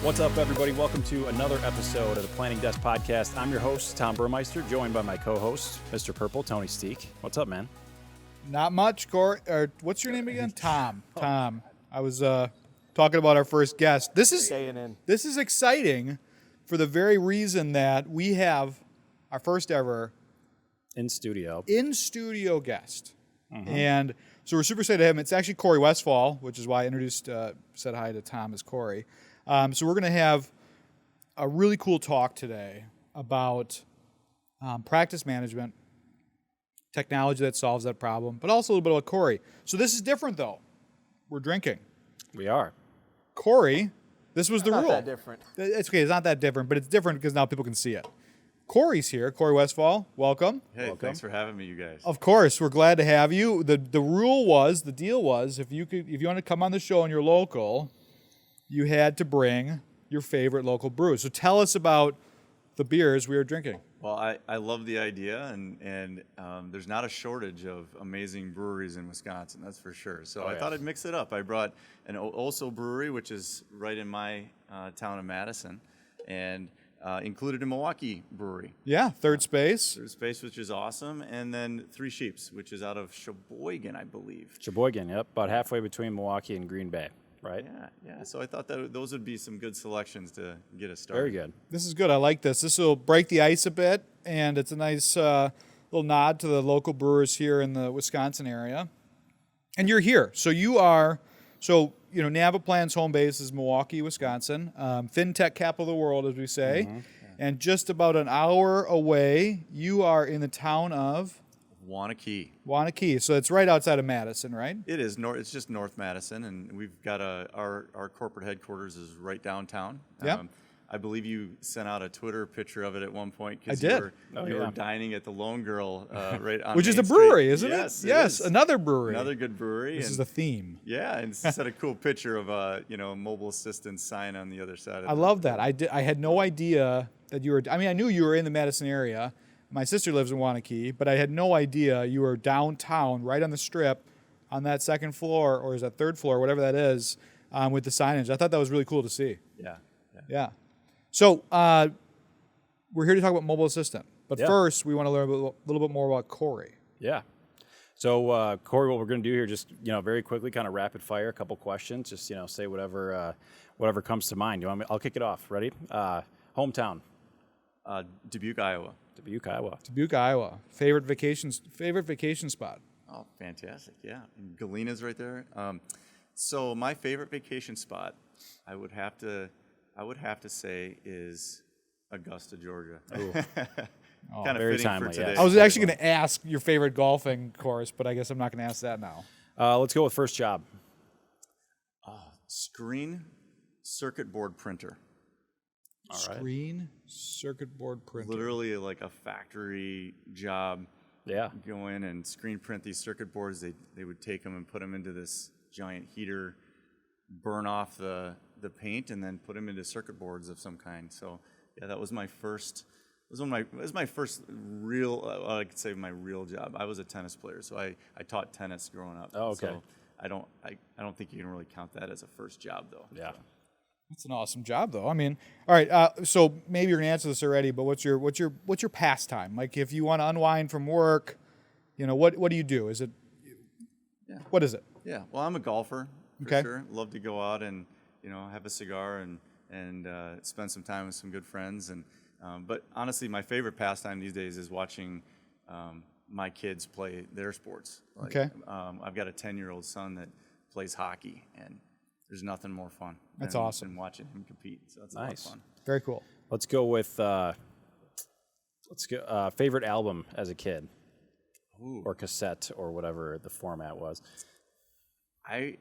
What's up, everybody? Welcome to another episode of the Planning Desk Podcast. I'm your host, Tom Burmeister, joined by my co-host, Mr. Purple, Tony Steek. What's up, man? Not much, Corey. What's your name again? Tom. Tom. I was talking about our first guest. This is exciting for the very reason that we have our first ever In studio guest. Mm-hmm. And so we're super excited to have him. It's actually Corey Westphal, which is why I said hi to Tom as Corey. So we're going to have a really cool talk today about practice management, technology that solves that problem, but also a little bit about Corey. So this is different, though. We're drinking. We are. Corey, this was the rule. Not that different. It's okay. It's not that different, but it's different because now people can see it. Corey's here. Corey Westphal, welcome. Hey, Welcome. Thanks for having me, you guys. Of course, we're glad to have you. The deal was, if you want to come on the show and you're local, you had to bring your favorite local brews. So tell us about the beers we are drinking. Well, I love the idea, and there's not a shortage of amazing breweries in Wisconsin, that's for sure. So I thought I'd mix it up. I brought an Oso brewery, which is right in my town of Madison, and included a Milwaukee brewery. Yeah, Third Space. Third Space, which is awesome, and then Three Sheeps, which is out of Sheboygan, I believe. Sheboygan, yep. About halfway between Milwaukee and Green Bay, right? Yeah. So I thought that those would be some good selections to get us started. Very good. This is good. I like this. This will break the ice a bit, and it's a nice little nod to the local brewers here in the Wisconsin area. And you're here. So Navaplan's home base is Milwaukee, Wisconsin, fintech capital of the world, as we say. Mm-hmm. And just about an hour away, you are in the town of Wanakee. So it's right outside of Madison, right? It is. It's just North Madison, and we've got our corporate headquarters is right downtown. Yeah. I believe you sent out a Twitter picture of it at one point. I did. You were dining at the Lone Girl right on Which Main is a Street. brewery, isn't Yes, it? Yes, another brewery. Another good brewery. This is a theme. Yeah, and set a cool picture of a mobile assistant sign on the other side. I love that. I had no idea that you were. I mean, I knew you were in the Madison area. My sister lives in Wanakee, but I had no idea you were downtown, right on the strip, on that second floor, or is that third floor, whatever that is, with the signage. I thought that was really cool to see. Yeah. So we're here to talk about mobile assistant, but first we want to learn a little bit more about Corey. Yeah. So, Corey, what we're going to do here, just very quickly, kind of rapid fire, a couple questions. Just say whatever comes to mind. I'll kick it off. Ready? Hometown. Dubuque, Iowa. Dubuque, Iowa. Favorite vacation spot. Oh, fantastic! Yeah, and Galena's right there. So my favorite vacation spot, I would have to say, is Augusta, Georgia. Kind of very fitting timely, for today. I was actually going to ask your favorite golfing course, but I guess I'm not going to ask that now. Let's go with first job. Screen circuit board printer. All right. Screen circuit board printer. Literally like a factory job. Yeah. Go in and screen print these circuit boards. They would take them and put them into this giant heater, burn off the paint, and then put them into circuit boards of some kind. So yeah, that was my first. It was my first real. I could say my real job. I was a tennis player, so I taught tennis growing up. Oh, okay. So I don't think you can really count that as a first job though. Yeah. That's an awesome job, though. I mean, all right. So maybe you're gonna answer this already, but what's your pastime? Like, if you want to unwind from work, what do you do? Is it? Yeah. What is it? Yeah. Well, I'm a golfer for Okay. sure. Love to go out and have a cigar and spend some time with some good friends. And but honestly, my favorite pastime these days is watching my kids play their sports. Okay. I've got a 10-year-old son that plays hockey, and there's nothing more fun. That's than awesome. watching him compete. So that's a Nice. lot of fun. Very cool. Let's go with favorite album as a kid. Ooh. Or cassette, or whatever the format was. I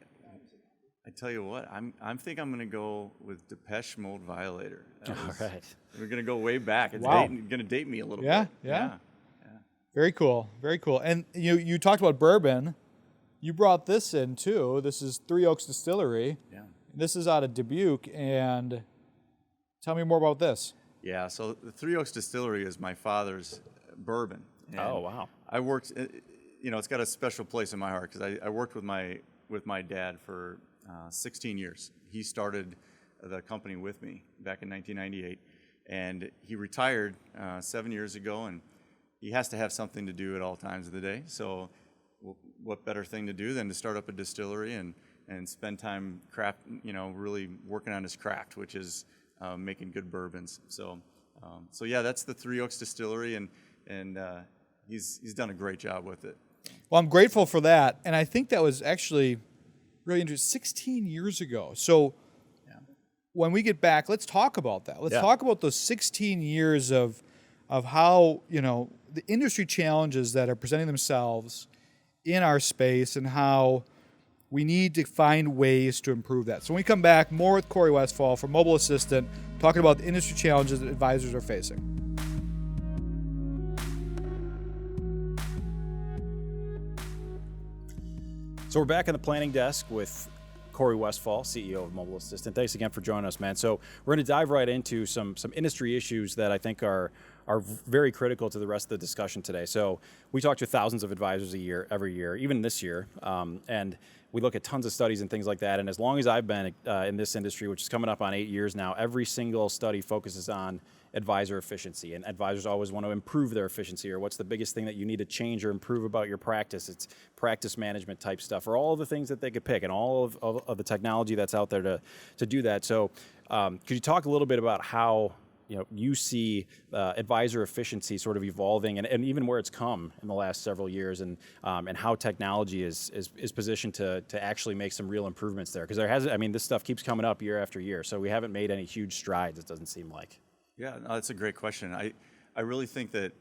tell you what, I think I'm gonna go with Depeche Mode Violator. All right. We're gonna go way back. It's Wow. gonna date me a little Yeah, bit. yeah. Very cool. Very cool. And you talked about bourbon. You brought this in too. This is Three Oaks Distillery. Yeah. This is out of Dubuque. And tell me more about this. Yeah. So the Three Oaks Distillery is my father's bourbon. And Oh, wow. I worked. It's got a special place in my heart because I worked with my dad for 16 years. He started the company with me back in 1998. And he retired 7 years ago, and he has to have something to do at all times of the day. So what better thing to do than to start up a distillery and spend time really working on his craft, which is making good bourbons. So yeah, that's the Three Oaks Distillery, and he's done a great job with it. Well, I'm grateful for that, and I think that was actually really interesting. 16 years ago. So when we get back, let's talk about that. Let's talk about those 16 years of how, the industry challenges that are presenting themselves in our space and how we need to find ways to improve that. So when we come back, more with Corey Westphal from Mobile Assistant, talking about the industry challenges that advisors are facing. So we're back on the planning desk with Corey Westphal, CEO of Mobile Assistant. Thanks again for joining us, man. So we're going to dive right into some industry issues that I think are very critical to the rest of the discussion today. So we talk to thousands of advisors every year, even this year, and we look at tons of studies and things like that. And as long as I've been in this industry, which is coming up on 8 years now, every single study focuses on advisor efficiency, and advisors always want to improve their efficiency, or what's the biggest thing that you need to change or improve about your practice. It's practice management type stuff, or all of the things that they could pick, and all of the technology that's out there to do that. So could you talk a little bit about how you see advisor efficiency sort of evolving, and even where it's come in the last several years, and how technology is positioned to actually make some real improvements there? Because this stuff keeps coming up year after year, so we haven't made any huge strides, it doesn't seem like. Yeah, no, that's a great question. I really think that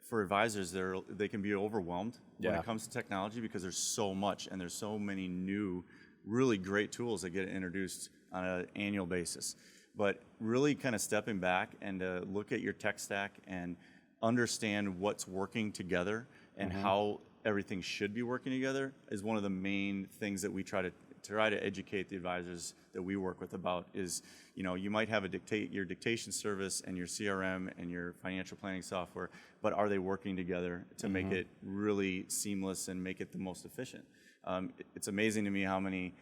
for advisors, they can be overwhelmed when it comes to technology, because there's so much, and there's so many new, really great tools that get introduced on an annual basis. But really kind of stepping back and look at your tech stack and understand what's working together and how everything should be working together is one of the main things that we try to educate the advisors that we work with about. Is, you might have your dictation service and your CRM and your financial planning software, but are they working together to make it really seamless and make it the most efficient? It's amazing to me how many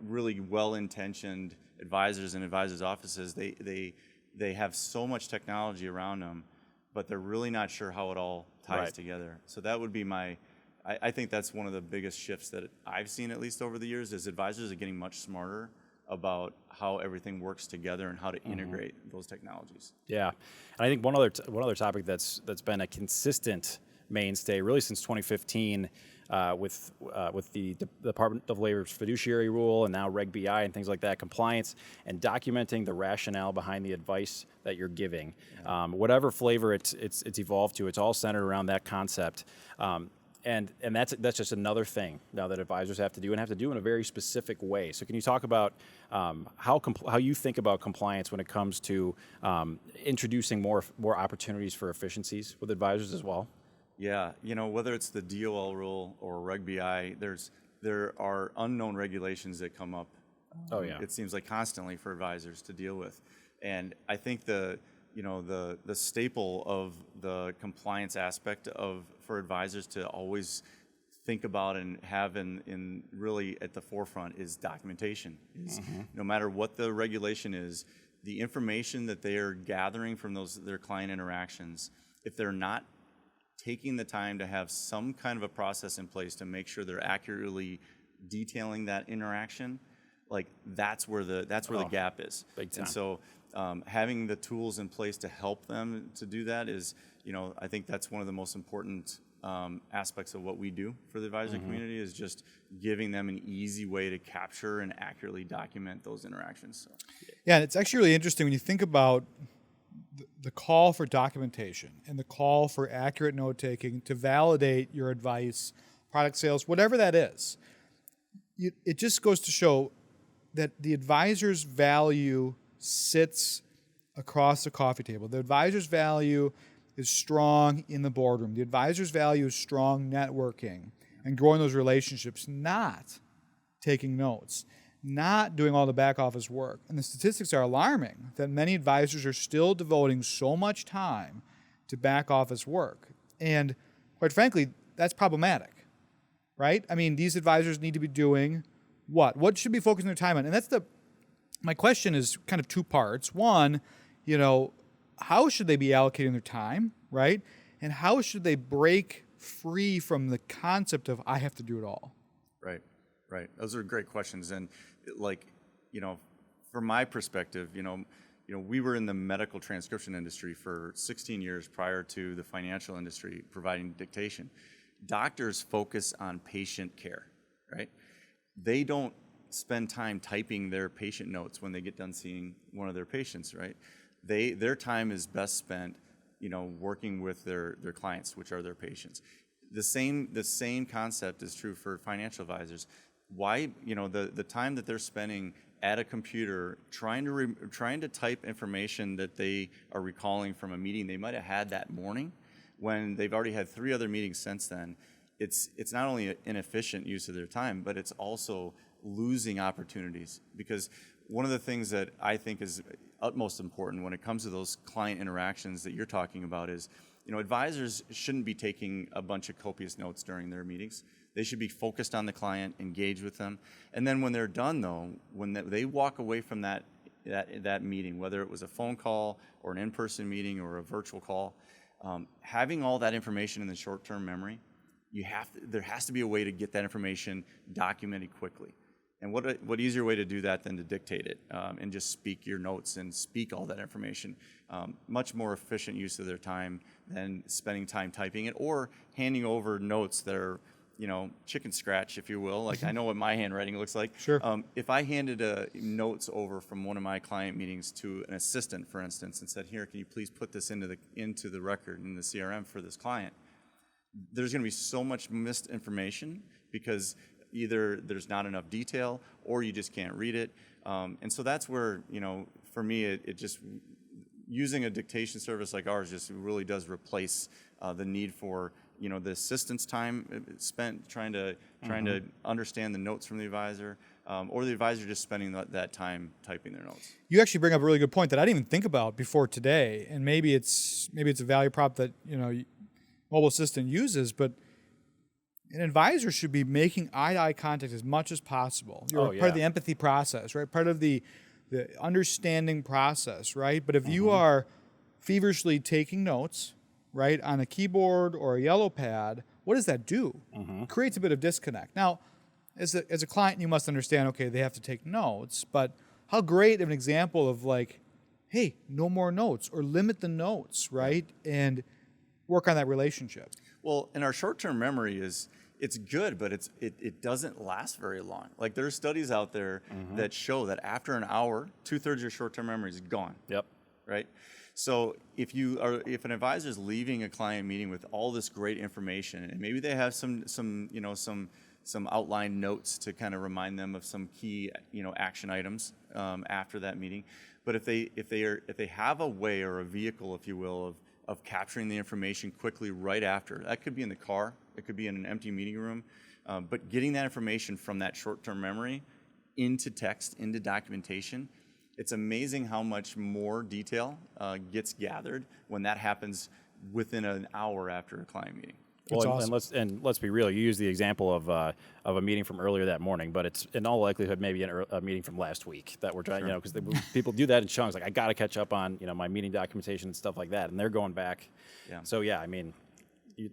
really well-intentioned advisors and advisors' offices, they have so much technology around them, but they're really not sure how it all ties together. So that would be I think that's one of the biggest shifts that I've seen, at least over the years, is advisors are getting much smarter about how everything works together and how to integrate those technologies. Yeah, and I think one other topic that's been a consistent mainstay really since 2015 with the Department of Labor's fiduciary rule, and now Reg BI and things like that, compliance and documenting the rationale behind the advice that you're giving. Whatever flavor it's evolved to, it's all centered around that concept. And that's just another thing now that advisors have to do, and have to do in a very specific way. So can you talk about how you think about compliance when it comes to introducing more opportunities for efficiencies with advisors as well? Yeah, whether it's the DOL rule or Reg BI, there are unknown regulations that come up. It seems like constantly for advisors to deal with, and I think the staple of the compliance aspect for advisors to always think about and have in really at the forefront is documentation. No matter what the regulation is, the information that they are gathering from their client interactions, if they're not taking the time to have some kind of a process in place to make sure they're accurately detailing that interaction, like that's where the gap is. Big time. And so having the tools in place to help them to do that is, I think that's one of the most important aspects of what we do for the advisory community, is just giving them an easy way to capture and accurately document those interactions. So. Yeah, and it's actually really interesting when you think about the call for documentation and the call for accurate note-taking to validate your advice, product sales, whatever that is. It just goes to show that the advisor's value sits across the coffee table. The advisor's value is strong in the boardroom. The advisor's value is strong networking and growing those relationships, not taking notes, not doing all the back office work. And the statistics are alarming that many advisors are still devoting so much time to back office work. And quite frankly, that's problematic, right? I mean, these advisors need to be doing what? What should be focusing their time on? And that's my question is kind of two parts. One, how should they be allocating their time, right? And how should they break free from the concept of I have to do it all? Right. Those are great questions. And from my perspective, we were in the medical transcription industry for 16 years prior to the financial industry providing dictation. Doctors focus on patient care, right? They don't spend time typing their patient notes when they get done seeing one of their patients, right? Their time is best spent, working with their clients, which are their patients. The same concept is true for financial advisors. Why, the time that they're spending at a computer trying to type information that they are recalling from a meeting they might have had that morning, when they've already had 3 other meetings since then, it's not only an inefficient use of their time, but it's also losing opportunities. Because one of the things that I think is utmost important when it comes to those client interactions that you're talking about is, advisors shouldn't be taking a bunch of copious notes during their meetings. They should be focused on the client, engaged with them. And then when they're done, though, when they walk away from that meeting, whether it was a phone call or an in-person meeting or a virtual call, having all that information in the short-term memory, there has to be a way to get that information documented quickly. And what easier way to do that than to dictate it and just speak your notes and speak all that information. Much more efficient use of their time than spending time typing it or handing over notes that are, chicken scratch, if you will. Like I know what my handwriting looks like. Sure. If I handed notes over from one of my client meetings to an assistant, for instance, and said, "Here, can you please put this into the record in the CRM for this client?" There's going to be so much missed information because either there's not enough detail or you just can't read it. And so that's where, for me, it just, using a dictation service like ours just really does replace the need for, the assistant's time spent trying to understand the notes from the advisor, or the advisor just spending that time typing their notes. You actually bring up a really good point that I didn't even think about before today, and maybe it's a value prop that Mobile Assistant uses, but an advisor should be making eye-to-eye contact as much as possible. You're part of the empathy process, right? Part of the understanding process, right? But if you are feverishly taking notes, right, on a keyboard or a yellow pad, what does that do? It creates a bit of disconnect. Now, as a client, you must understand, okay, they have to take notes, but how great of an example of like, hey, no more notes, or limit the notes, right? And work on that relationship. Well, and our short-term memory it's good, but it doesn't last very long. Like there's studies out there that show that after an hour, 2/3 of your short-term memory is gone. Yep. Right. So if an advisor is leaving a client meeting with all this great information, and maybe they have some outlined notes to kind of remind them of some key action items after that meeting, but if they have a way or a vehicle, if you will, of capturing the information quickly right after. That could be in the car, it could be in an empty meeting room, but getting that information from that short-term memory into text, into documentation, it's amazing how much more detail gets gathered when that happens within an hour after a client meeting. Well, awesome. and let's be real. You use the example of a meeting from earlier that morning, but it's in all likelihood maybe a meeting from last week that we're trying. Because people do that in chunks. Like I got to catch up on my meeting documentation and stuff like that, and they're going back. Yeah. So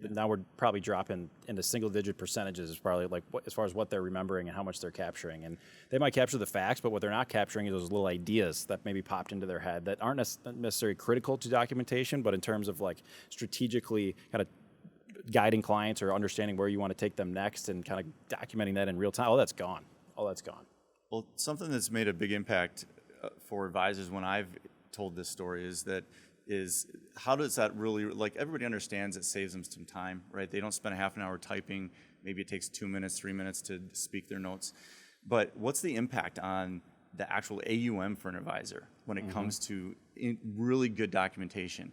now we're probably dropping into single-digit percentages. Is probably like as far as what they're remembering and how much they're capturing, and they might capture the facts, but what they're not capturing is those little ideas that maybe popped into their head that aren't necessarily critical to documentation, but in terms of like strategically kind of guiding clients or understanding where you want to take them next and kind of documenting that in real time. All that's gone. Well, something that's made a big impact for advisors when I've told this story is how does that really, like everybody understands it saves them some time, right? They don't spend a half an hour typing. Maybe it takes 2 minutes, 3 minutes to speak their notes. But what's the impact on the actual AUM for an advisor when it comes to really good documentation?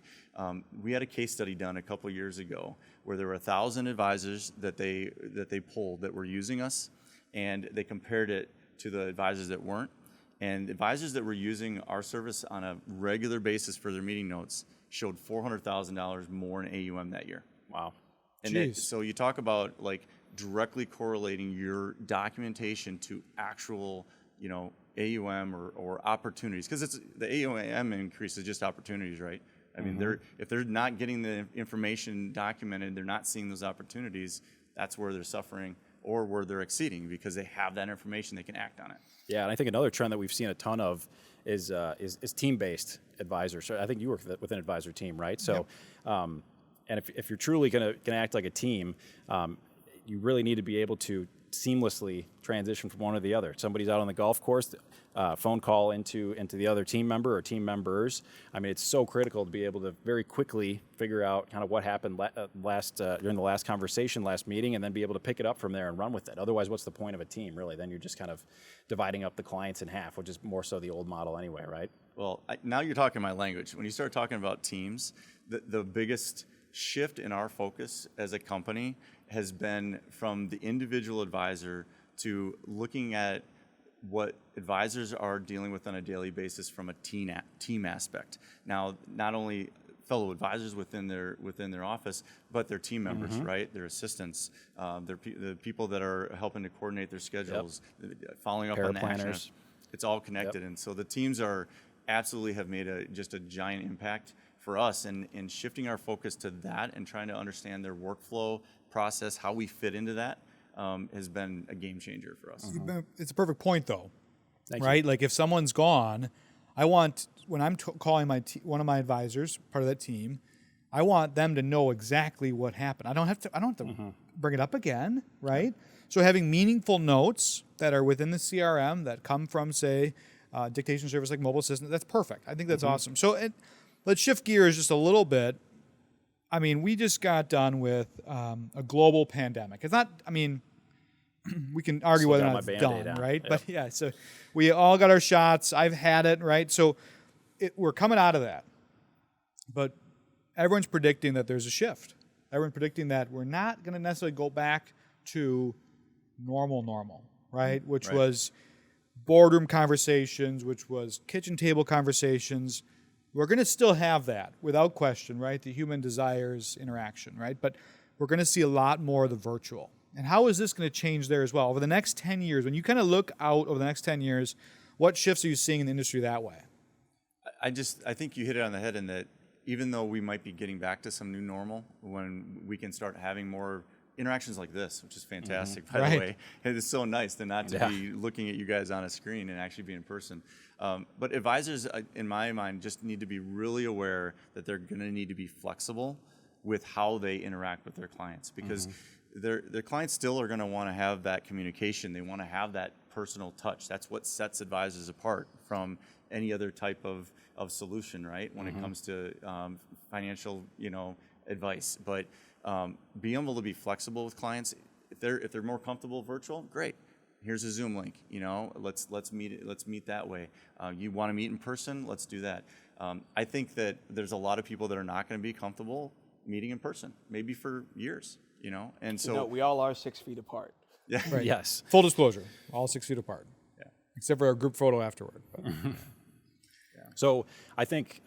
We had a case study done a couple years ago where there were 1,000 advisors that they polled that were using us, and they compared it to the advisors that weren't. And advisors that were using our service on a regular basis for their meeting notes showed $400,000 more in AUM that year. Wow. And so you talk about like directly correlating your documentation to actual AUM or opportunities, because it's the AUM increase is just opportunities, right? I mean, if they're not getting the information documented, they're not seeing those opportunities. That's where they're suffering, or where they're exceeding, because they have that information, they can act on it. Yeah, and I think another trend that we've seen a ton of is team-based advisors. So I think you work with an advisor team, right? So, and if you're truly going to act like a team, you really need to be able to seamlessly transition from one to the other. Somebody's out on the golf course, phone call into the other team member or team members. I mean, it's so critical to be able to very quickly figure out kind of what happened during the last conversation, last meeting, and then be able to pick it up from there and run with it. Otherwise, what's the point of a team, really? Then you're just kind of dividing up the clients in half, which is more so the old model anyway, right? Well, now you're talking my language. When you start talking about teams, the biggest shift in our focus as a company has been from the individual advisor to looking at what advisors are dealing with on a daily basis from a team aspect. Now, not only fellow advisors within their office, but their team members, right? Their assistants, the people that are helping to coordinate their schedules, following up on the action. It's all connected, and so the teams absolutely have made just a giant impact for us in shifting our focus to that and trying to understand their workflow process, how we fit into that, has been a game changer for us. It's a perfect point, though. Thank right? you. Like if someone's gone, I want, when I'm calling one of my advisors, part of that team, I want them to know exactly what happened. I don't have to bring it up again, right? So having meaningful notes that are within the CRM that come from, say, dictation service like Mobile Assistant, that's perfect. I think that's awesome. So let's shift gears just a little bit. I mean, we just got done with a global pandemic. It's not, I mean, we can argue Still whether or got not my it's Band-Aid done, on. right? Yep. But yeah, so we all got our shots. I've had it, right? So we're coming out of that. But everyone's predicting that there's a shift. Everyone's predicting that we're not going to necessarily go back to normal, right? Which was boardroom conversations, which was kitchen table conversations. We're going to still have that without question, right? The human desires interaction, right? But we're going to see a lot more of the virtual. And how is this going to change there as well? Over the next 10 years, when you kind of look out over the next 10 years, what shifts are you seeing in the industry that way? I think you hit it on the head in that even though we might be getting back to some new normal, when we can start having more interactions like this, which is fantastic, by the way. It is so nice to not to be looking at you guys on a screen and actually be in person. But advisors, in my mind, just need to be really aware that they're going to need to be flexible with how they interact with their clients, because their clients still are going to want to have that communication. They want to have that personal touch. That's what sets advisors apart from any other type of solution, right? When it comes to financial, advice. But being able to be flexible with clients, if they're more comfortable virtual, great. Here's a Zoom link. Let's meet that way. You want to meet in person? Let's do that. I think that there's a lot of people that are not going to be comfortable meeting in person, maybe for years. And so we all are 6 feet apart. yeah, Right. Yes. Full disclosure, all 6 feet apart. Yeah. Except for our group photo afterward. But. So I think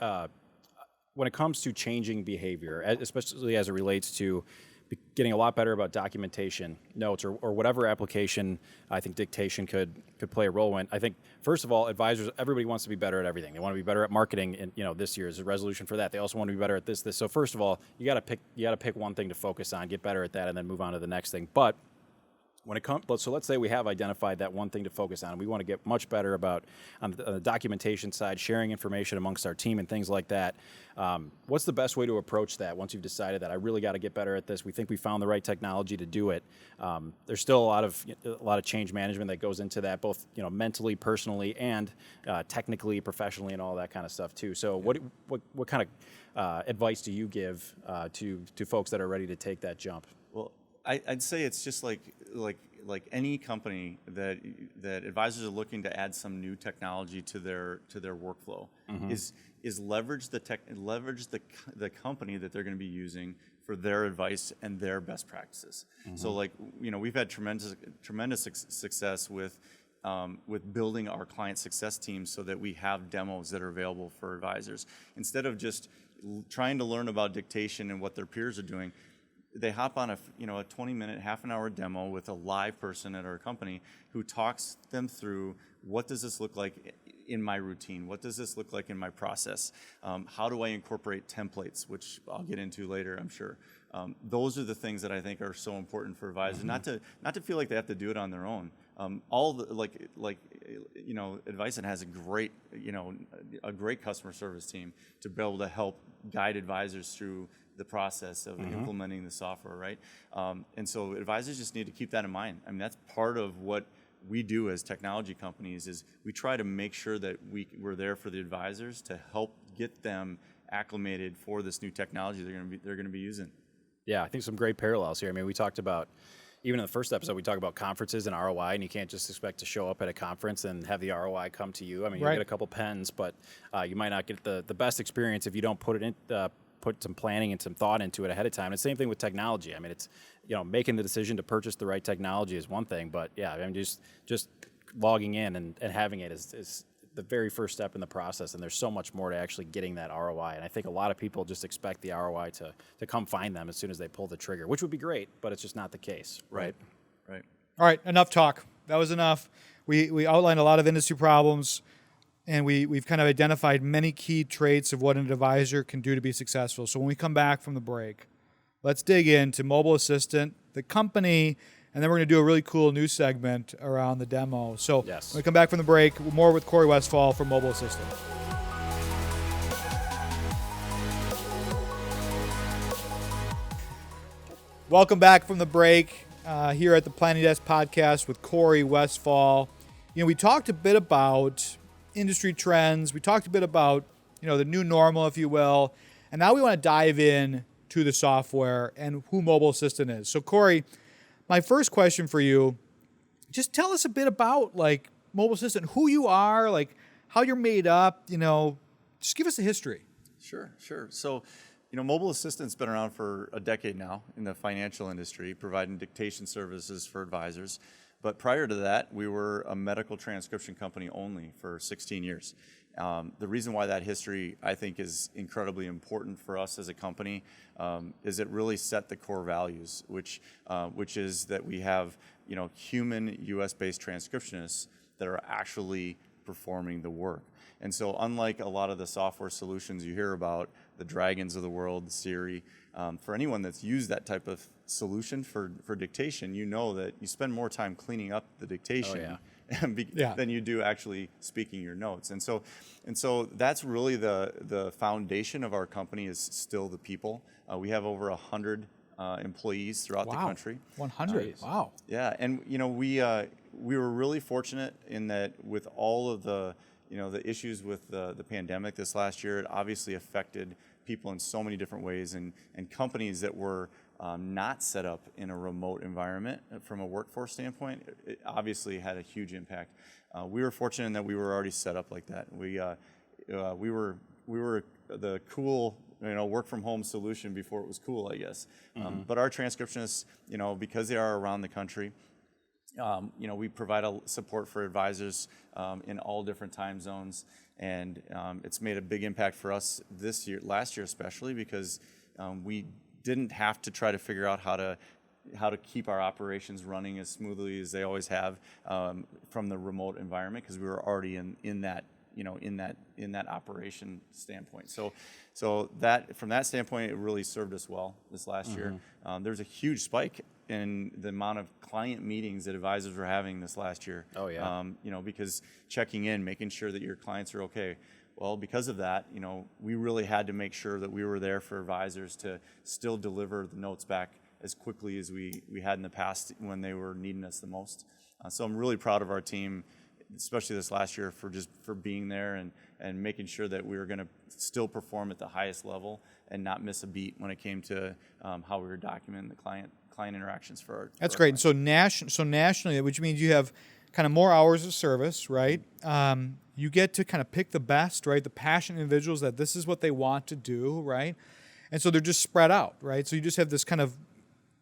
when it comes to changing behavior, especially as it relates to getting a lot better about documentation, notes, or whatever application I think dictation could play a role in. I think, first of all, advisors, everybody wants to be better at everything. They want to be better at marketing, and this year is a resolution for that. They also want to be better at this. So first of all, you got to pick one thing to focus on, get better at that, and then move on to the next thing. But when it comes, so let's say we have identified that one thing to focus on. We want to get much better about on the documentation side, sharing information amongst our team and things like that. What's the best way to approach that once you've decided that I really got to get better at this? We think we found the right technology to do it. There's still a lot of change management that goes into that, both mentally, personally, and technically, professionally, and all that kind of stuff too. So what kind of advice do you give to folks that are ready to take that jump? Well, I'd say it's just like any company that advisors are looking to add some new technology to their workflow is leverage the company that they're going to be using for their advice and their best practices. So we've had tremendous success with building our client success team so that we have demos that are available for advisors instead of just trying to learn about dictation and what their peers are doing. they hop on a 20-minute, half an hour demo with a live person at our company who talks them through what does this look like in my routine? What does this look like in my process? How do I incorporate templates, which I'll get into later, I'm sure. Those are the things that I think are so important for advisors, not to feel like they have to do it on their own. Advicent has a great customer service team to be able to help guide advisors through the process of implementing the software, right? And so advisors just need to keep that in mind. I mean, that's part of what we do as technology companies is we try to make sure that we're there for the advisors to help get them acclimated for this new technology they're going to be using. Yeah, I think some great parallels here. I mean, we talked about, even in the first episode, we talked about conferences and ROI, and you can't just expect to show up at a conference and have the ROI come to you. I mean, you get a couple pens, but you might not get the best experience if you don't put some planning and some thought into it ahead of time. And the same thing with technology. I mean, it's, making the decision to purchase the right technology is one thing, but yeah, I mean, just logging in and having it is the very first step in the process, and there's so much more to actually getting that ROI. And I think a lot of people just expect the ROI to come find them as soon as they pull the trigger, which would be great, but it's just not the case, right? Right. All right, enough talk. That was enough. We outlined a lot of industry problems, and we've kind of identified many key traits of what an advisor can do to be successful. So when we come back from the break, let's dig into Mobile Assistant, the company, and then we're going to do a really cool new segment around the demo. So yes. When we come back from the break, more with Corey Westphal from Mobile Assistant. Welcome back from the break here at the Planning Desk Podcast with Corey Westphal. We talked a bit about industry trends. We talked a bit about, the new normal, if you will. And now we want to dive in to the software and who Mobile Assistant is. So Corey, my first question for you, just tell us a bit about Mobile Assistant, who you are, how you're made up, just give us a history. Sure. So, Mobile Assistant's been around for a decade now in the financial industry, providing dictation services for advisors. But prior to that, we were a medical transcription company only for 16 years. The reason why that history, I think, is incredibly important for us as a company is it really set the core values, which is that we have, human U.S.-based transcriptionists that are actually performing the work. And so unlike a lot of the software solutions you hear about, the Dragons of the world, the Siri, for anyone that's used that type of solution for dictation, that you spend more time cleaning up the dictation than you do actually speaking your notes. And so that's really the foundation of our company is still the people. We have over 100 employees throughout the country. 100, wow. Yeah, and we were really fortunate in that with all of the the issues with the pandemic this last year, it obviously affected people in so many different ways, and companies that were not set up in a remote environment from a workforce standpoint, it obviously had a huge impact. We were fortunate in that we were already set up like that. We were the cool work from home solution before it was cool, I guess. But our transcriptionists, because they are around the country, we provide support for advisors in all different time zones, and it's made a big impact for us last year especially, because we didn't have to try to figure out how to keep our operations running as smoothly as they always have from the remote environment, because we were already in that operation standpoint. So that from that standpoint, it really served us well this last year. There's a huge spike in the amount of client meetings that advisors were having this last year. Oh yeah. Because checking in, making sure that your clients are okay. Well, because of that, we really had to make sure that we were there for advisors to still deliver the notes back as quickly as we had in the past when they were needing us the most. So I'm really proud of our team, especially this last year, for being there and making sure that we were going to still perform at the highest level and not miss a beat when it came to how we were documenting the client interactions for our. That's great. So nationally, which means you have kind of more hours of service, right? You get to kind of pick the best, right? The passionate individuals that this is what they want to do, right? And so they're just spread out, right? So you just have this kind of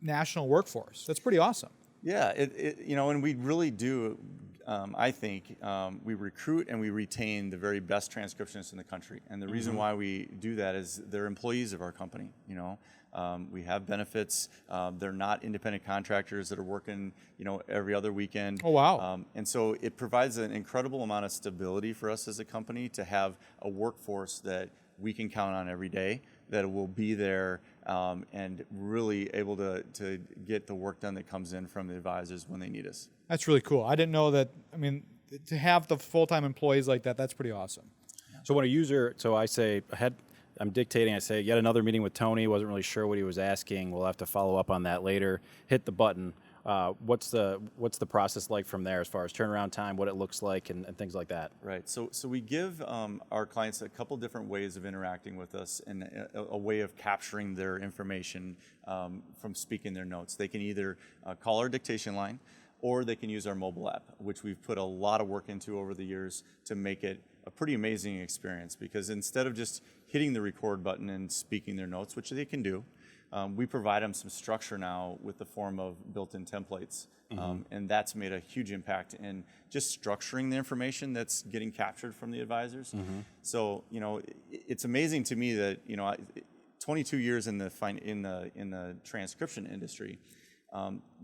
national workforce. That's pretty awesome. Yeah, and we really do I think, we recruit and we retain the very best transcriptionists in the country. And the reason why we do that is they're employees of our company, you know. We have benefits. They're not independent contractors that are working, you know, every other weekend. Oh, wow. And so it provides an incredible amount of stability for us as a company to have a workforce that we can count on every day, that will be there and really able to get the work done that comes in from the advisors when they need us. That's really cool. I didn't know that. I mean, to have the full-time employees like that, that's pretty awesome. So when a user, so I say, I'm dictating, I say, yet another meeting with Tony, wasn't really sure what he was asking. We'll have to follow up on that later. Hit the button. What's the process like from there as far as turnaround time, what it looks like, and things like that? Right. So we give our clients a couple different ways of interacting with us and a way of capturing their information from speaking their notes. They can either call our dictation line, or they can use our mobile app, which we've put a lot of work into over the years to make it a pretty amazing experience. Because instead of just hitting the record button and speaking their notes, which they can do, we provide them some structure now with the form of built-in templates. And that's made a huge impact in just structuring the information that's getting captured from the advisors. So, you know, it's amazing to me that, you know, 22 years in the transcription industry,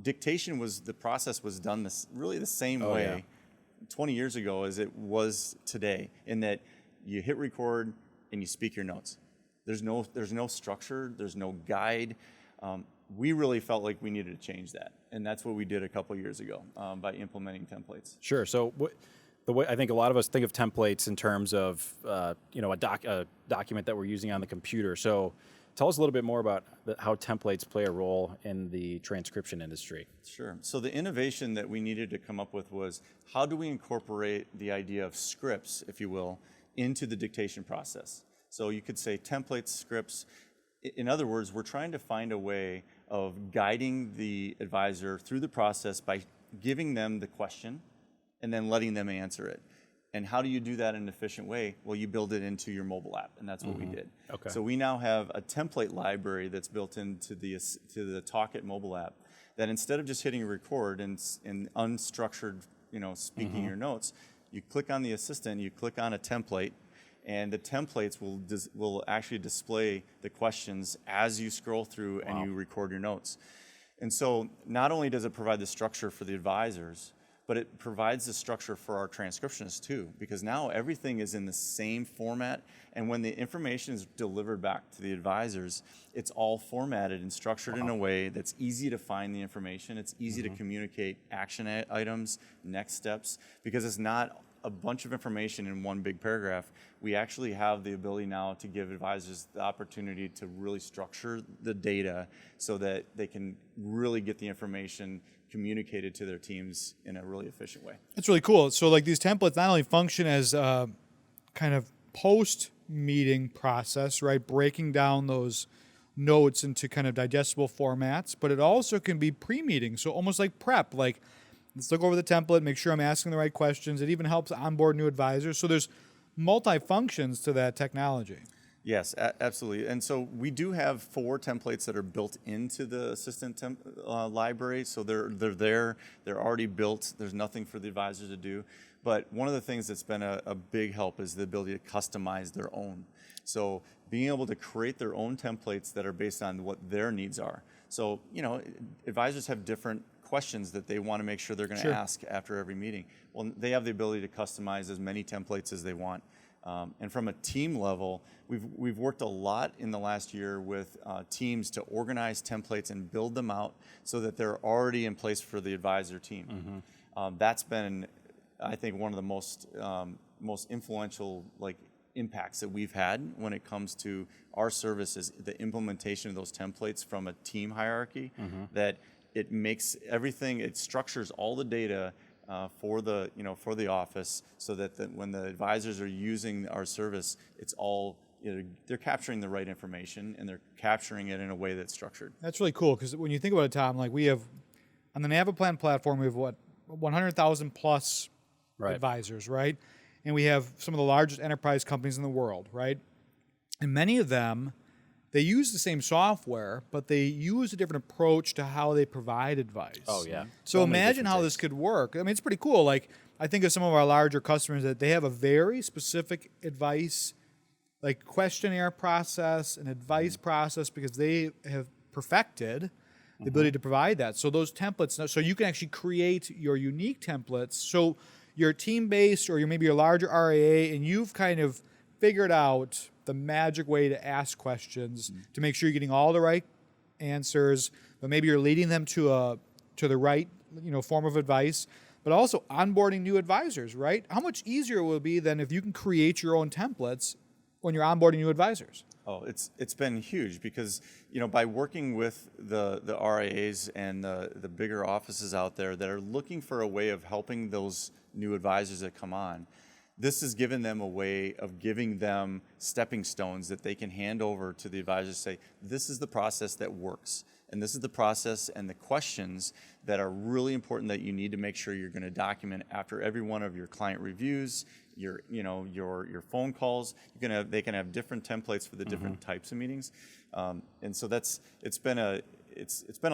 dictation the process was done really the same way 20 years ago as it was today, in that you hit record and you speak your notes. There's no structure, there's no guide. We really felt like we needed to change that, and that's what we did a couple years ago by implementing templates. Sure. So the way I think a lot of us think of templates in terms of you know, a document that we're using on the computer. So tell us a little bit more about how templates play a role in the transcription industry. Sure. So the innovation that we needed to come up with was, how do we incorporate the idea of scripts, if you will, into the dictation process? So you could say templates, scripts. In other words, we're trying to find a way of guiding the advisor through the process by giving them the question and then letting them answer it. And how do you do that in an efficient way? Well, you build it into your mobile app, and that's what we did. Okay. So we now have a template library that's built into the Talk It mobile app, that instead of just hitting record and unstructured, you know, speaking your notes, you click on the assistant, you click on a template, and the templates will actually display the questions as you scroll through and you record your notes. And so not only does it provide the structure for the advisors, but it provides the structure for our transcriptionists too, because now everything is in the same format, and when the information is delivered back to the advisors, it's all formatted and structured in a way that's easy to find the information, it's easy to communicate action items, next steps, because it's not a bunch of information in one big paragraph. We actually have the ability now to give advisors the opportunity to really structure the data so that they can really get the information communicated to their teams in a really efficient way. That's really cool. So like these templates not only function as a kind of post-meeting process, right, breaking down those notes into kind of digestible formats, but it also can be pre-meeting, so almost like prep, like let's look over the template, make sure I'm asking the right questions. It even helps onboard new advisors. So there's multi-functions to that technology. Yes, absolutely. And so we do have 4 templates that are built into the assistant library. So they're there, they're already built. There's nothing for the advisor to do. But one of the things that's been a big help is the ability to customize their own. So being able to create their own templates that are based on what their needs are. So, you know, advisors have different questions that they want to make sure they're going to ask after every meeting. Well, they have the ability to customize as many templates as they want. And from a team level, we've worked a lot in the last year with teams to organize templates and build them out so that they're already in place for the advisor team. That's been, I think, one of the most influential impacts that we've had when it comes to our services, the implementation of those templates from a team hierarchy, that it makes everything, it structures all the data for the office, so that when the advisors are using our service, it's all, they're capturing the right information and they're capturing it in a way that's structured. That's really cool, because when you think about it, Tom, like we have on the Naviplan platform, we have 100,000 plus advisors, right? And we have some of the largest enterprise companies in the world, right? And many of them they use the same software, but they use a different approach to how they provide advice. Oh, yeah. So many imagine different how takes. this could work. I mean, it's pretty cool. Like, I think of some of our larger customers that they have a very specific advice, like questionnaire process and advice process, because they have perfected the ability to provide that. So those templates, so you can actually create your unique templates. So you're team-based or maybe your larger RIA, and you've kind of figured out the magic way to ask questions to make sure you're getting all the right answers, but maybe you're leading them to the right form of advice, but also onboarding new advisors, right? How much easier will it be than if you can create your own templates when you're onboarding new advisors? Oh, it's been huge because by working with the RIAs and the bigger offices out there that are looking for a way of helping those new advisors that come on, this has given them a way of giving them stepping stones that they can hand over to the advisors. Say, this is the process that works, and this is the process and the questions that are really important that you need to make sure you're going to document after every one of your client reviews, your phone calls. They can have different templates for the different types of meetings, and so it's been a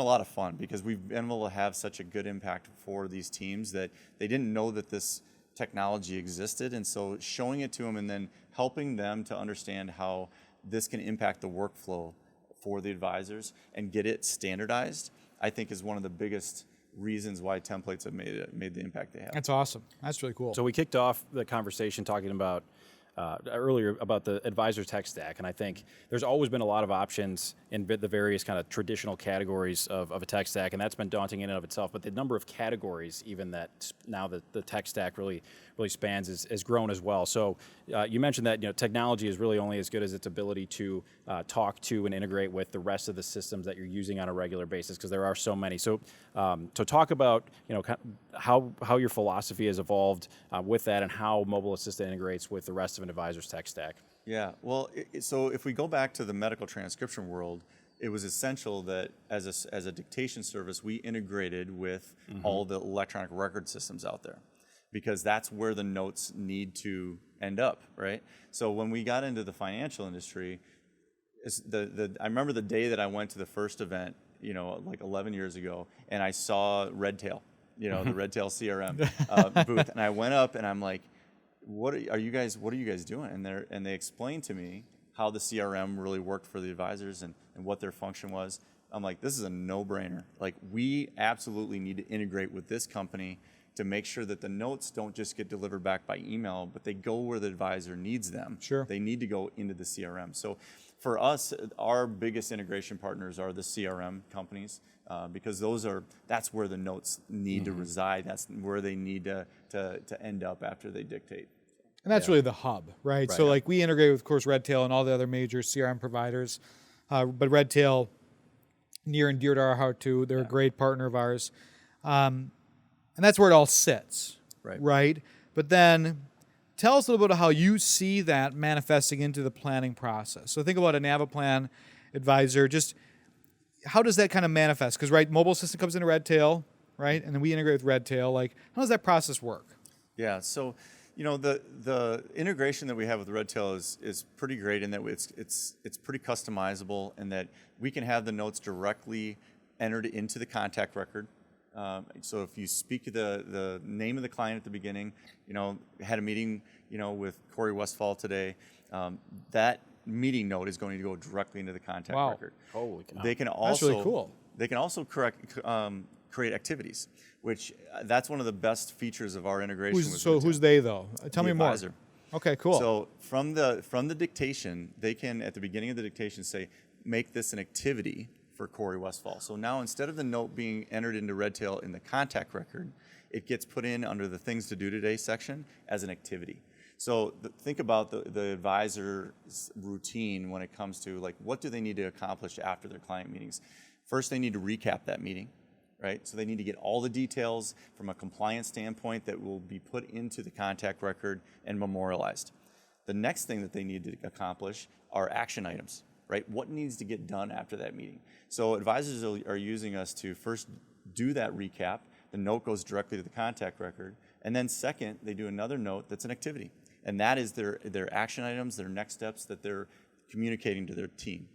lot of fun because we've been able to have such a good impact for these teams that they didn't know that this technology existed, and so showing it to them and then helping them to understand how this can impact the workflow for the advisors and get it standardized, I think is one of the biggest reasons why templates have made the impact they have. That's awesome. That's really cool. So we kicked off the conversation talking about earlier about the advisor tech stack, and I think there's always been a lot of options in the various kind of traditional categories of a tech stack, and that's been daunting in and of itself. But the number of categories, even that now the tech stack really spans, has grown as well. So you mentioned that technology is really only as good as its ability to talk to and integrate with the rest of the systems that you're using on a regular basis, because there are so many. So talk about how your philosophy has evolved with that, and how Mobile Assistant integrates with the rest of an advisor's tech stack. Yeah, well, so if we go back to the medical transcription world, it was essential that as a dictation service, we integrated with all the electronic record systems out there, because that's where the notes need to end up, right? So when we got into the financial industry, I remember the day that I went to the first event, like 11 years ago, and I saw Redtail, the Redtail CRM booth, and I went up and I'm like, what are you guys doing? And they explained to me how the CRM really worked for the advisors and what their function was. I'm like, this is a no-brainer. Like, we absolutely need to integrate with this company to make sure that the notes don't just get delivered back by email, but they go where the advisor needs them. Sure. They need to go into the CRM. So for us, our biggest integration partners are the CRM companies, because that's where the notes need to reside. That's where they need to end up after they dictate. And that's really the hub, right? So like we integrate with, of course, Redtail and all the other major CRM providers, but Redtail, near and dear to our heart too. They're a great partner of ours. And that's where it all sits, right? But then tell us a little bit of how you see that manifesting into the planning process. So think about a Naviplan advisor. Just how does that kind of manifest? Because Mobile Assistant comes into Redtail, right? And then we integrate with Redtail. Like, how does that process work? Yeah, so the integration that we have with Redtail is pretty great in that it's pretty customizable, and that we can have the notes directly entered into the contact record. So if you speak to the name of the client at the beginning, had a meeting, with Corey Westphal today, that meeting note is going to go directly into the contact record. Holy cow. They can also, That's really cool. They can also create activities, which that's one of the best features of our integration. Who's they though? Tell me more. Advisor. Okay, cool. So from the dictation, they can, at the beginning of the dictation, say, make this an activity for Corey Westphal. So now, instead of the note being entered into Redtail in the contact record, it gets put in under the things to do today section as an activity. So think about the advisor's routine when it comes to, like, what do they need to accomplish after their client meetings. First, they need to recap that meeting, right? So they need to get all the details from a compliance standpoint that will be put into the contact record and memorialized. The next thing that they need to accomplish are action items, right? What needs to get done after that meeting? So advisors are using us to first do that recap. The note goes directly to the contact record. And then second, they do another note that's an activity. And that is their action items, their next steps that they're communicating to their team.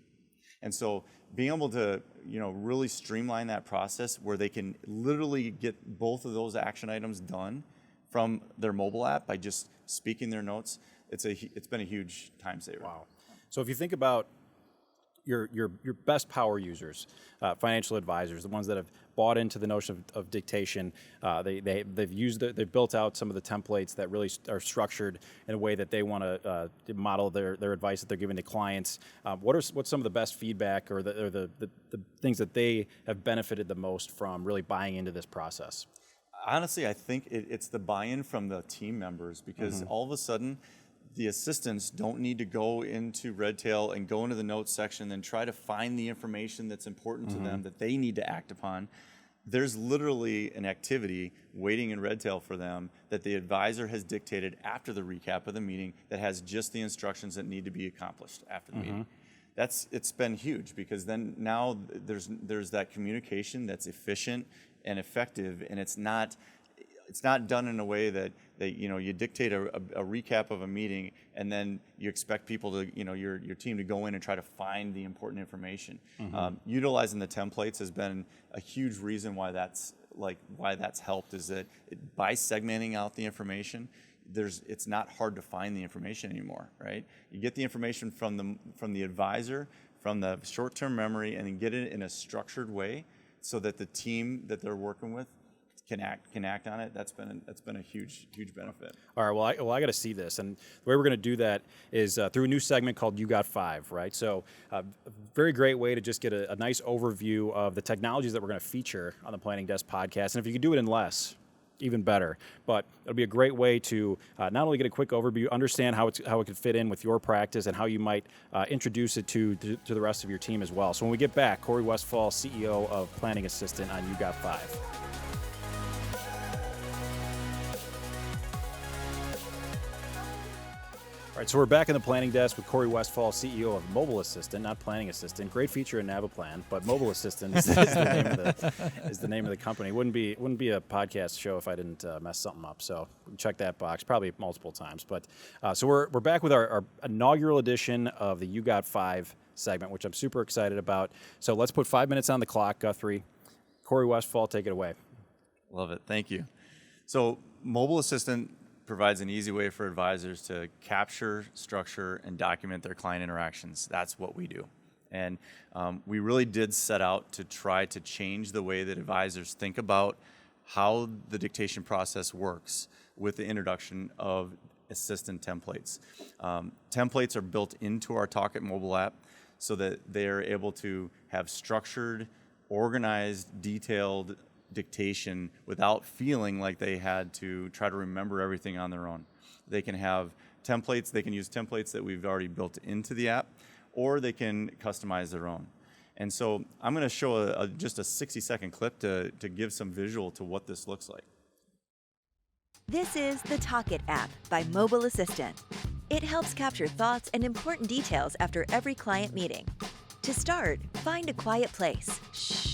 And so being able to, really streamline that process where they can literally get both of those action items done from their mobile app by just speaking their notes, it's been a huge time saver. Wow. So if you think about your best power users, financial advisors, the ones that have bought into the notion of dictation, they've built out some of the templates that really are structured in a way that they want to model their advice that they're giving to clients. What's some of the best feedback or the things that they have benefited the most from really buying into this process? Honestly, I think it's the buy-in from the team members, because all of a sudden, the assistants don't need to go into Redtail and go into the notes section and try to find the information that's important to them that they need to act upon. There's literally an activity waiting in Redtail for them that the advisor has dictated after the recap of the meeting that has just the instructions that need to be accomplished after the meeting. It's been huge, because then now there's that communication that's efficient and effective, and it's not done in a way that you dictate a recap of a meeting and then you expect people to, your team to go in and try to find the important information. Utilizing the templates has been a huge reason why that's helped, is that by segmenting out the information, it's not hard to find the information anymore, right? You get the information from the advisor, from the short-term memory, and then get it in a structured way so that the team that they're working with can act on it. That's been a huge benefit. All right. Well, I got to see this, and the way we're going to do that is through a new segment called You Got 5, right? So, a very great way to just get a nice overview of the technologies that we're going to feature on the Planning Desk podcast, and if you can do it in less, even better. But it'll be a great way to not only get a quick overview, understand how it could fit in with your practice, and how you might introduce it to the rest of your team as well. So when we get back, Corey Westphal, CEO of Planning Assistant on You Got 5. All right, so we're back in the Planning Desk with Corey Westphal, CEO of Mobile Assistant, not Planning Assistant. Great feature in Naviplan, but Mobile Assistant is the name of the company. Wouldn't be a podcast show if I didn't mess something up. So check that box, probably multiple times. But so we're back with our inaugural edition of the You Got 5 segment, which I'm super excited about. So let's put 5 minutes on the clock, Guthrie. Corey Westphal, take it away. Love it. Thank you. So Mobile Assistant provides an easy way for advisors to capture, structure, and document their client interactions. That's what we do. And we really did set out to try to change the way that advisors think about how the dictation process works with the introduction of assistant templates. Templates are built into our Talk It mobile app so that they are able to have structured, organized, detailed dictation without feeling like they had to try to remember everything on their own. They can have templates, they can use templates that we've already built into the app, or they can customize their own. And so I'm going to show just a 60-second clip to give some visual to what this looks like. This is the Talk It app by Mobile Assistant. It helps capture thoughts and important details after every client meeting. To start, find a quiet place. Shh.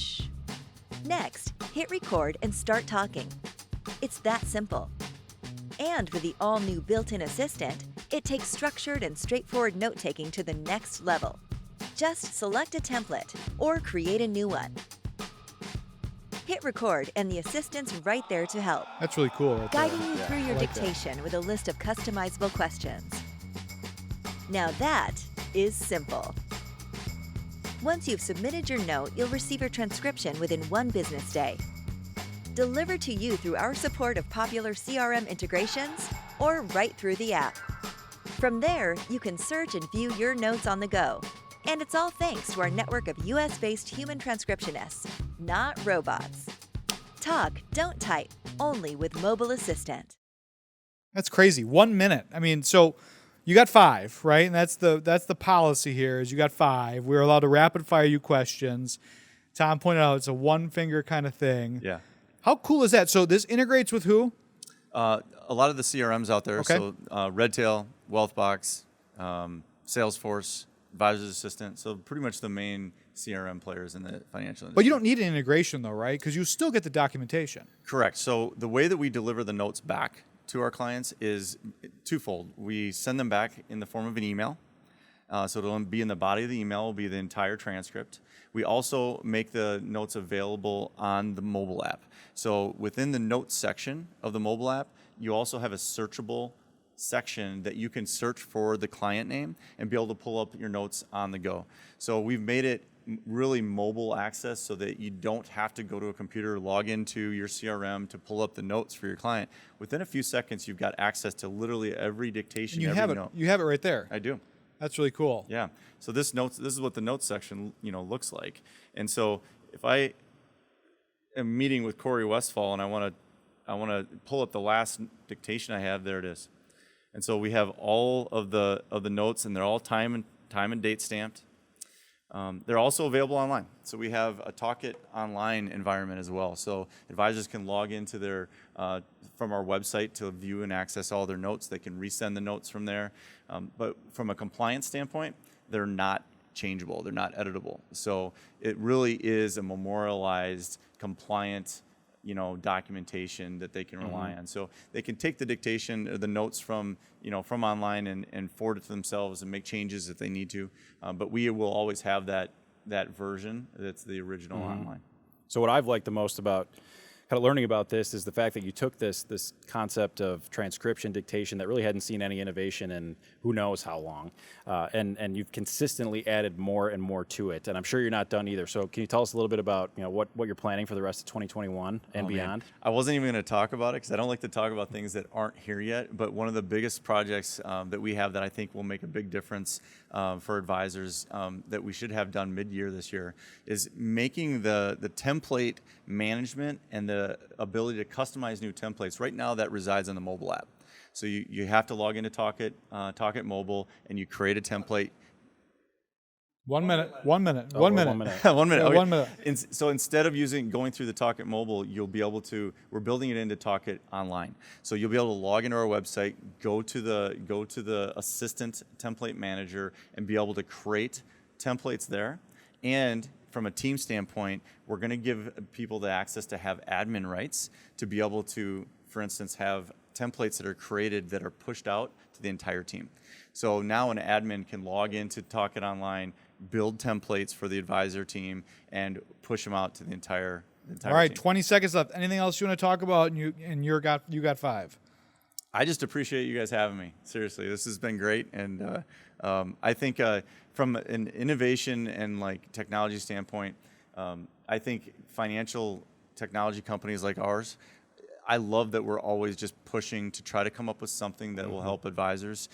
Next, hit record and start talking. It's that simple. And with the all-new built-in assistant, it takes structured and straightforward note-taking to the next level. Just select a template or create a new one. Hit record and the assistant's right there to help, That's really cool. Right guiding there. you through your like that. dictation with a list of customizable questions. Now that is simple. Once you've submitted your note, you'll receive your transcription within 1 business day. Delivered to you through our support of popular CRM integrations or right through the app. From there, you can search and view your notes on the go. And it's all thanks to our network of US-based human transcriptionists, not robots. Talk, don't type, only with Mobile Assistant. That's crazy. 1 minute. I mean, so you got 5, right? And that's the policy here is you got 5. We're allowed to rapid fire you questions. Tom pointed out it's a one-finger kind of thing. Yeah. How cool is that? So this integrates with who? A lot of the CRMs out there. Okay. So Redtail, Wealthbox, Salesforce, Advisor's Assistant. So pretty much the main CRM players in the financial industry. But you don't need an integration though, right? Because you still get the documentation. Correct. So the way that we deliver the notes back to our clients is twofold. We send them back in the form of an email. So it'll be in the body of the email, will be the entire transcript. We also make the notes available on the mobile app. So within the notes section of the mobile app, you also have a searchable section that you can search for the client name and be able to pull up your notes on the go. So we've made it really mobile access so that you don't have to go to a computer, log into your CRM to pull up the notes for your client. Within a few seconds, you've got access to literally every dictation, You every have it. note. You have it right there. I do. That's really cool. Yeah. So this is what the notes section, looks like. And so if I am meeting with Corey Westphal and I want to pull up the last dictation I have, there it is. And so we have all of the notes, and they're all time and date stamped. They're also available online. So we have a Talkit online environment as well. So advisors can log into their from our website to view and access all their notes. They can resend the notes from there. But from a compliance standpoint, they're not changeable. They're not editable. So it really is a memorialized, compliant documentation that they can rely on. So they can take the dictation or the notes from online and forward it to themselves and make changes if they need to. But we will always have that version that's the original online. So what I've liked the most about kind of learning about this is the fact that you took this concept of transcription dictation that really hadn't seen any innovation in who knows how long, and you've consistently added more and more to it. And I'm sure you're not done either. So can you tell us a little bit about what you're planning for the rest of 2021 and beyond? Man. I wasn't even going to talk about it because I don't like to talk about things that aren't here yet. But one of the biggest projects that we have that I think will make a big difference for advisors that we should have done mid-year this year is making the template management and the ability to customize new templates. Right now that resides on the mobile app. So you have to log into Talkit Mobile, and you create a template. 1 minute. 1 minute. Oh, 1 minute. 1 minute. 1 minute. Yeah, Okay. 1 minute. So instead of going through the Talkit Mobile, you'll be able to. We're building it into Talkit Online. So you'll be able to log into our website, go to the Assistant Template Manager, and be able to create templates there. And from a team standpoint, we're going to give people the access to have admin rights to be able to, for instance, have templates that are created that are pushed out to the entire team. So now an admin can log into Talkit Online, build templates for the advisor team, and push them out to the entire All right, team. 20 seconds left. Anything else you want to talk about? And you got 5. I just appreciate you guys having me. Seriously, this has been great, and I think from an innovation and technology standpoint, I think financial technology companies like ours, I love that we're always just pushing to try to come up with something that will help advisors,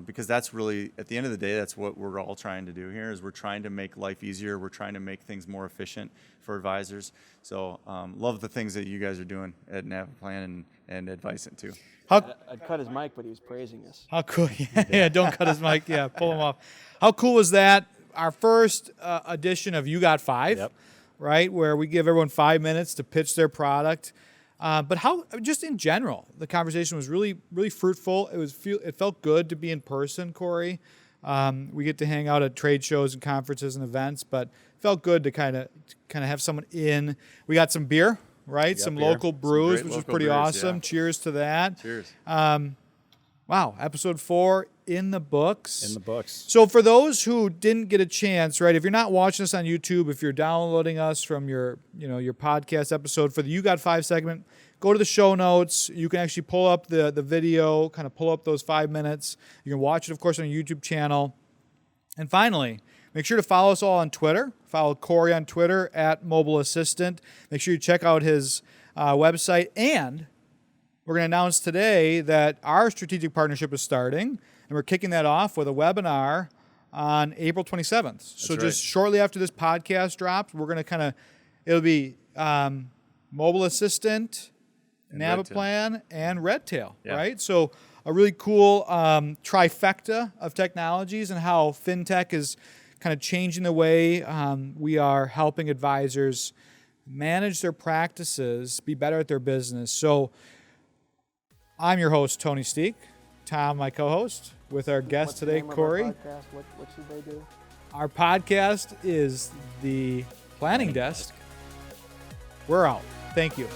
because that's really, at the end of the day, that's what we're all trying to do here. Is we're trying to make life easier. We're trying to make things more efficient for advisors. So love the things that you guys are doing at Naviplan and Advicent too. I'd cut his mic, but he was praising us. How cool? Yeah, don't cut his mic. Yeah, pull him off. How cool was that? Our first edition of You Got 5, Yep. right? Where we give everyone 5 minutes to pitch their product. But how, just in general, the conversation was really, really fruitful. It felt good to be in person, Corey. We get to hang out at trade shows and conferences and events, but it felt good to kind of have someone in. We got some beer, right? Some beer. local brews, great which was local pretty brews, awesome. yeah. Cheers to that. Cheers. Wow, episode 4 in the books. In the books. So for those who didn't get a chance, right, if you're not watching us on YouTube, if you're downloading us from your podcast episode for the You Got 5 segment, go to the show notes. You can actually pull up the video, kind of pull up those 5 minutes. You can watch it, of course, on our YouTube channel. And finally, make sure to follow us all on Twitter. Follow Corey on Twitter @MobileAssistant. Make sure you check out his website. And we're going to announce today that our strategic partnership is starting, and we're kicking that off with a webinar on April 27th. So just shortly after this podcast drops, we're going to it'll be Mobile Assistant, Naviplan, and Redtail, right? So a really cool trifecta of technologies and how fintech is kind of changing the way we are helping advisors manage their practices, be better at their business. So I'm your host, Tony Steek. Tom, my co-host, with our guest What's the today, name of Corey. our podcast? What should they do? Our podcast is the Planning Desk. We're out. Thank you.